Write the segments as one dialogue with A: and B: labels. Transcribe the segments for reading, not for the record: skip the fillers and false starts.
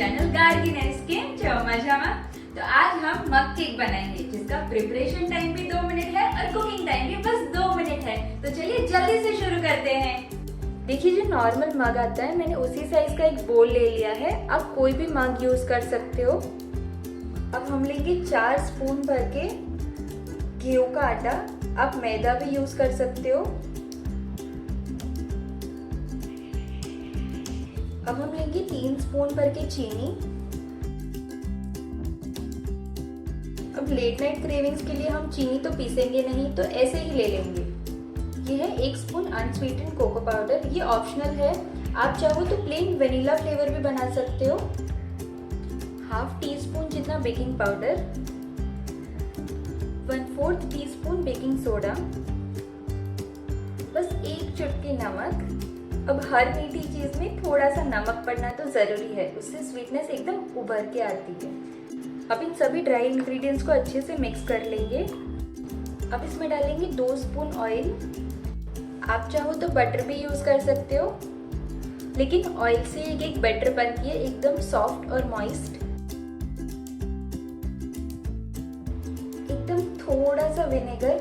A: Channel गार्गिनेस केम छो मजामा। तो आज हम मग केक बनाएंगे जिसका प्रिपरेशन टाइम भी 2 मिनट है और कुकिंग टाइम भी बस 2 मिनट है। तो चलिए जल्दी से शुरू करते हैं।
B: देखिए जो नॉर्मल मग आता है मैंने उसी साइज का एक बोल ले लिया है। आप कोई भी मग यूज कर सकते हो। अब हम लेंगे 4 स्पून भर के गेहूं का आटा। आप मैदा भी यूज कर सकते हो। अब हम लेंगे 3 स्पून भर के चीनी। अब लेट नाइट क्रेविंग्स के लिए हम चीनी तो पीसेंगे नहीं, तो ऐसे ही ले लेंगे। ये है 1 स्पून अनस्वीटेंड कोको पाउडर। ये ऑप्शनल है, आप चाहो तो प्लेन वेनिला फ्लेवर भी बना सकते हो। हाफ टी स्पून जितना baking powder, 1/4 teaspoon baking soda, बस 1 चुटकी नमक। अब हर मीठी चीज में थोड़ा सा नमक पड़ना तो जरूरी है, उससे स्वीटनेस एकदम उभर के आती है। अब इन सभी ड्राई इंग्रेडिएंट्स को अच्छे से मिक्स कर लेंगे। अब इसमें डालेंगे 2 स्पून ऑयल। आप चाहो तो बटर भी यूज कर सकते हो, लेकिन ऑयल से ये केक बेटर बनती है, एकदम सॉफ्ट और मॉइस्ट। एकदम थोड़ा सा विनेगर,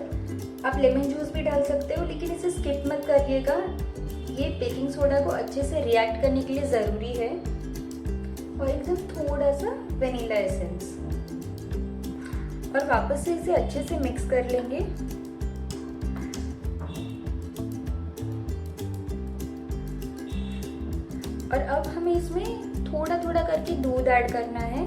B: आप लेमन जूस भी डाल सकते हो, लेकिन इसे स्किप मत करिएगा। ये बेकिंग सोडा को अच्छे से रिएक्ट करने के लिए जरूरी है। और एकदम थोड़ा सा वेनिला एसेंस, और वापस से इसे अच्छे से मिक्स कर लेंगे। और अब हमें इसमें थोड़ा थोड़ा करके दूध ऐड करना है।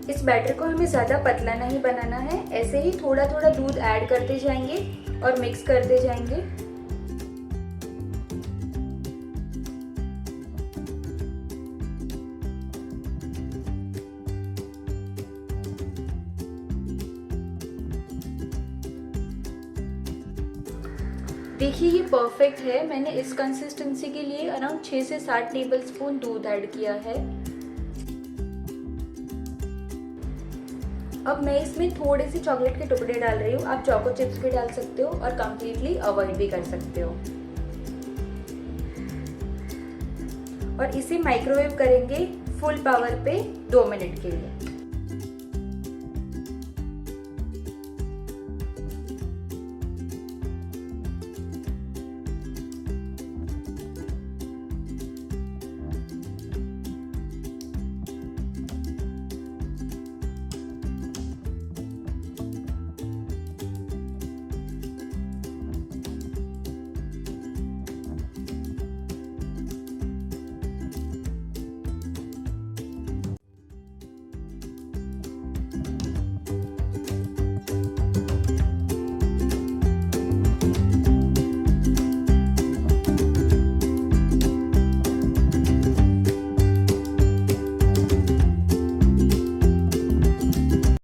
B: इस बैटर को हमें ज्यादा पतला नहीं बनाना है, ऐसे ही थोड़ा थोड़ा दूध ऐड करते जाएंगे और मिक्स करते जाएंगे। देखिए ये परफेक्ट है। मैंने इस कंसिस्टेंसी के लिए अराउंड 6 से 7 टेबल स्पून दूध ऐड किया है। अब मैं इसमें थोड़े से चॉकलेट के टुकड़े डाल रही हूँ। आप चोको चिप्स भी डाल सकते हो और कंप्लीटली अवॉइड भी कर सकते हो। और इसे माइक्रोवेव करेंगे फुल पावर पे 2 मिनट के लिए।